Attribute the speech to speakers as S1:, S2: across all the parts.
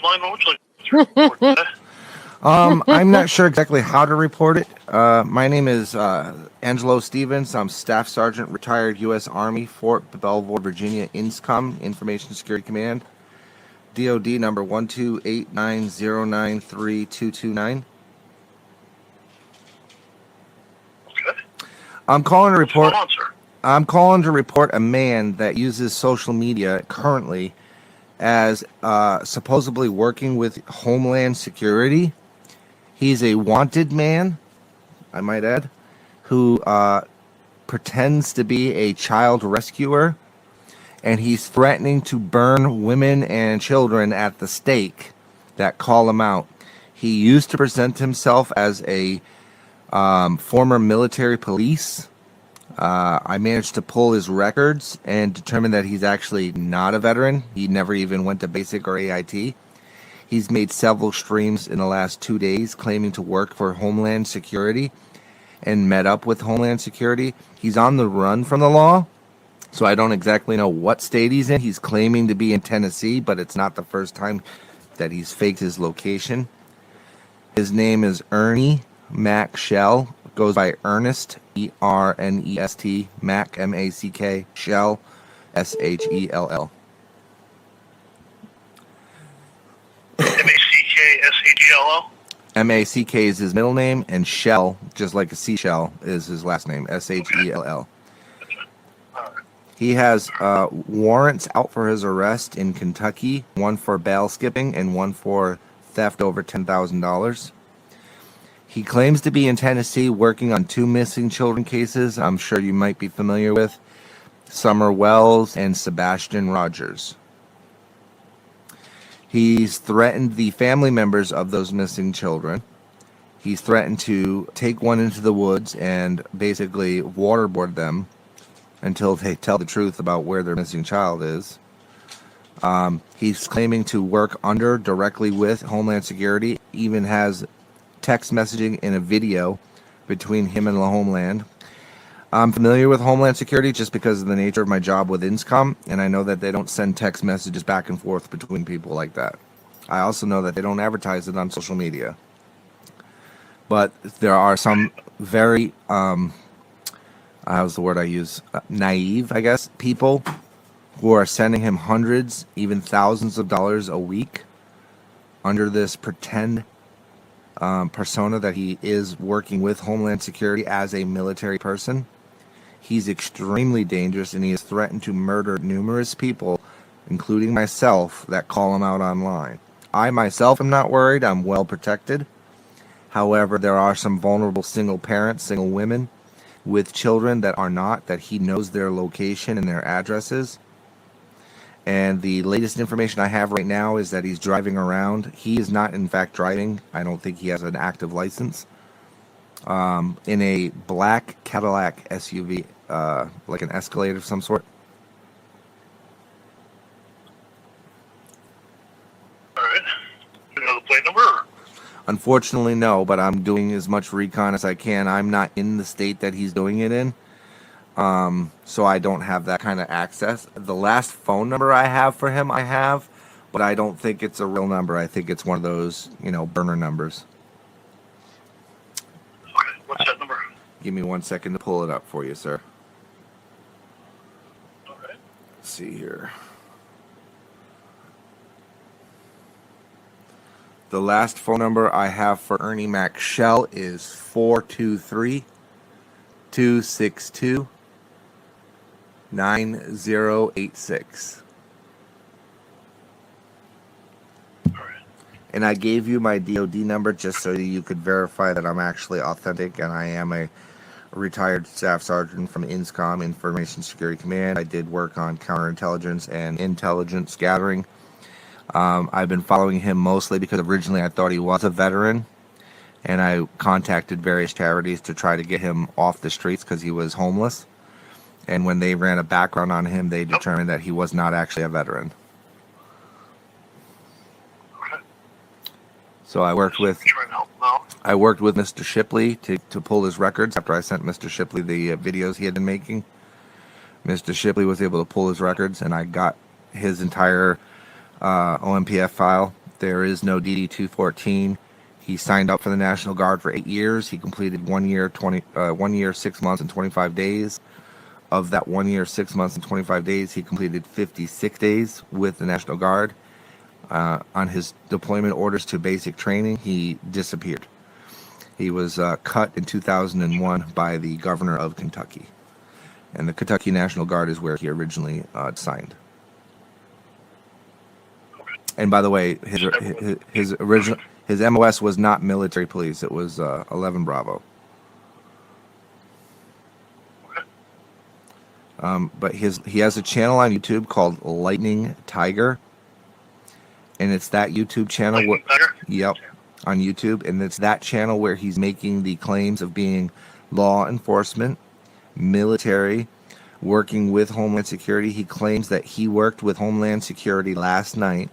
S1: line? What would you like to report today?
S2: I'm not sure exactly how to report it. My name is Angelo Stevens. I'm Staff Sergeant, retired U.S. Army, Fort Belvoir, Virginia, INSCOM, Information Security Command, DOD number 12890932229.
S1: Okay.
S2: I'm calling to
S1: What's going
S2: report.
S1: on, sir?
S2: I'm calling to report a man that uses social media currently as supposedly working with Homeland Security. He's a wanted man, I might add, who pretends to be a child rescuer, and he's threatening to burn women and children at the stake that call him out. He used to present himself as a former military police. I managed to pull his records and determine that he's actually not a veteran. He never even went to basic or AIT. He's made several streams in the last 2 days claiming to work for Homeland Security and met up with Homeland Security. He's on the run from the law, so I don't exactly know what state he's in. He's claiming to be in Tennessee, but it's not the first time that he's faked his location. His name is Ernie Mack Shell. Goes by Ernest, ERNEST, Mack, MACK, Shell, SHELL.
S1: MACKSHELL?
S2: MACK is his middle name, and Shell, just like a seashell, is his last name, SHELL. He has warrants out for his arrest in Kentucky, one for bail skipping and one for theft over $10,000. He claims to be in Tennessee working on 2 missing children cases I'm sure you might be familiar with, Summer Wells and Sebastian Rogers. He's threatened the family members of those missing children. He's threatened to take one into the woods and basically waterboard them until they tell the truth about where their missing child is. He's claiming to work under, directly with Homeland Security, even has text messaging and a video between him and the Homeland. I'm familiar with Homeland Security just because of the nature of my job with INSCOM, and I know that they don't send text messages back and forth between people like that. I also know that they don't advertise it on social media. But there are some very, how's the word I use? Naive, I guess, people who are sending him hundreds, even thousands of dollars a week under this pretend persona that he is working with Homeland Security as a military person. He's extremely dangerous, and he has threatened to murder numerous people, including myself, that call him out online. I myself am not worried. I'm well protected. However, there are some vulnerable single parents, single women with children that are not, that he knows their location and their addresses. And the latest information I have right now is that he's driving around. He is not, in fact, driving. I don't think he has an active license. In a black Cadillac SUV, like an Escalade of some sort.
S1: All right. You know the plate number? Or?
S2: Unfortunately, no, but I'm doing as much recon as I can. I'm not in the state that he's doing it in. So I don't have that kind of access. The last phone number I have for him, I have, but I don't think it's a real number. I think it's one of those, burner numbers.
S1: Okay, what's that number?
S2: Give me 1 second to pull it up for you, sir.
S1: All right.
S2: Let's see here. The last phone number I have for Ernie Mack Shell is 423-262-9086.
S1: All right.
S2: And I gave you my DOD number just so you could verify that I'm actually authentic and I am a retired staff sergeant from INSCOM, Information Security Command. I did work on counterintelligence and intelligence gathering. I've been following him mostly because originally I thought he was a veteran, and I contacted various charities to try to get him off the streets because he was homeless. And when they ran a background on him, they determined that he was not actually a veteran. So I worked with Mr. Shipley to pull his records after I sent Mr. Shipley the videos he had been making. Mr. Shipley was able to pull his records, and I got his entire OMPF file There is no DD 214. He signed up for the National Guard for 8 years. He completed 1 year, 1 year, 6 months, and 25 days. Of that 1 year, 6 months, and 25 days, he completed 56 days with the National Guard. On his deployment orders to basic training, he disappeared. He was cut in 2001 by the governor of Kentucky. And the Kentucky National Guard is where he originally signed. And by the way, his original his MOS was not military police. It was 11 Bravo. But he has a channel on YouTube called Lightning Tiger, and it's that YouTube channel.
S1: Lightning Tiger?
S2: Yep, on YouTube, and it's that channel where he's making the claims of being law enforcement, military, working with Homeland Security. He claims that he worked with Homeland Security last night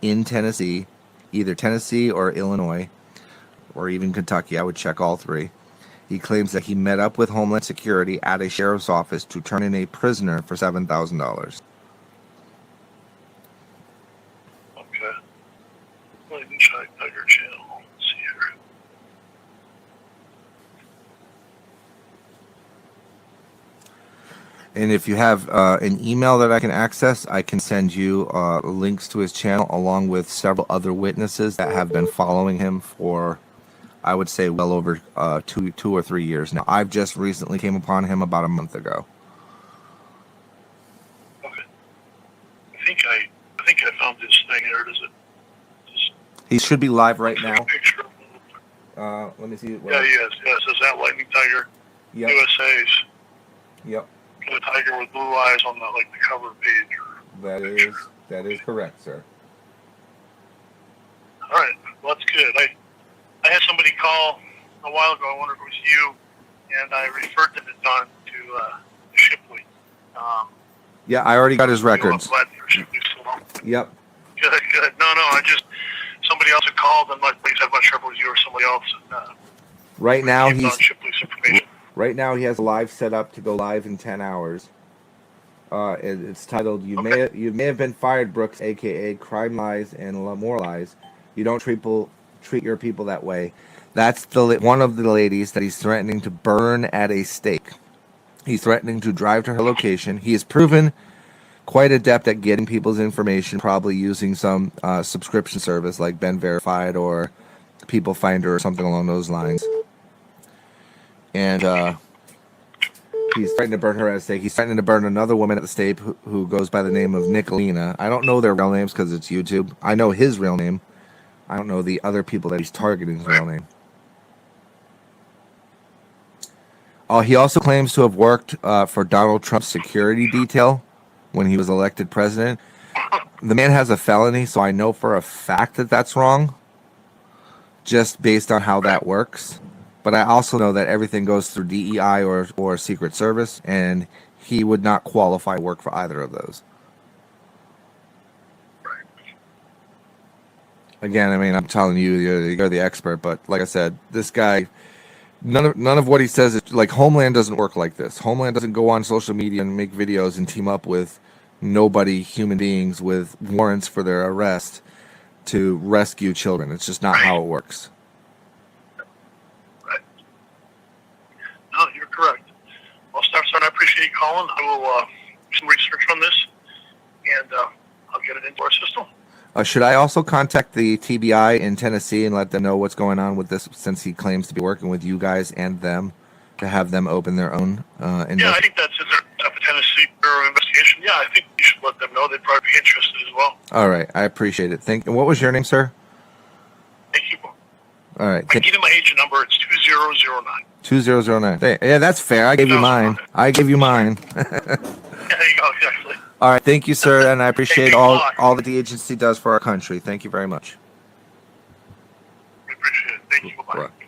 S2: in Tennessee, either Tennessee or Illinois, or even Kentucky. I would check all three. He claims that he met up with Homeland Security at a sheriff's office to turn in a prisoner for $7,000.
S1: Okay. Lightning Tiger channel. Let's see here.
S2: And if you have an email that I can access, I can send you links to his channel along with several other witnesses that have been following him for, I would say, well over 2 or 3 years now. I've just recently came upon him about a month ago.
S1: Okay. I think I found this thing here. Does it?
S2: He should be live right now.
S1: Picture.
S2: Let me see.
S1: Yeah, he is. Yes, is that Lightning Tiger?
S2: Yep.
S1: USA's.
S2: Yep.
S1: The tiger with blue eyes on the cover page.
S2: That is correct, sir.
S1: All right, well, that's good. I had somebody call a while ago. I wonder if it was you, and I referred them to Shipley.
S2: Yeah, I already got his records. Yep.
S1: Good. No. Somebody else had called, and like said, I'm not sure if it was you or somebody else.
S2: Right now
S1: on Shipley's information.
S2: Right now, he has a live set up to go live in 10 hours. It's titled, You may have been fired, Brooks, a.k.a. Crime Lies and More Lies. You don't treat your people that way. That's one of the ladies that he's threatening to burn at a stake. He's threatening to drive to her location. He has proven quite adept at getting people's information, probably using some subscription service like Ben Verified or People Finder or something along those lines. And he's threatening to burn her at a stake. He's threatening to burn another woman at the stake who goes by the name of Nicolina. I don't know their real names because it's YouTube. I know his real name. I don't know the other people that he's targeting's real name. He also claims to have worked for Donald Trump's security detail when he was elected president. The man has a felony, so I know for a fact that that's wrong, just based on how that works. But I also know that everything goes through DEI or Secret Service, and he would not qualify to work for either of those. Again, I mean, I'm telling you, you're the expert, but like I said, this guy, none of what he says is like Homeland doesn't work like this. Homeland doesn't go on social media and make videos and team up with human beings with warrants for their arrest to rescue children. It's just not how it works.
S1: No, you're correct. Well, Staff Sergeant, I appreciate you calling. I will do some research on this, and I'll get it into our system.
S2: Should I also contact the TBI in Tennessee and let them know what's going on with this, since he claims to be working with you guys and them to have them open their own investigation?
S1: Yeah, I think that's in their Tennessee Bureau of Investigation. Yeah, I think you should let them know. They'd probably be interested as well.
S2: All right, I appreciate it. And what was your name, sir?
S1: Thank you.
S2: All right.
S1: I can give you my agent number. It's 2009.
S2: 2009. Yeah, that's fair. I gave you mine.
S1: There you go, exactly.
S2: All right. Thank you, sir. And I appreciate all that the agency does for our country. Thank you very much.
S1: We appreciate it. Thank you. Bye-bye.
S2: Bye.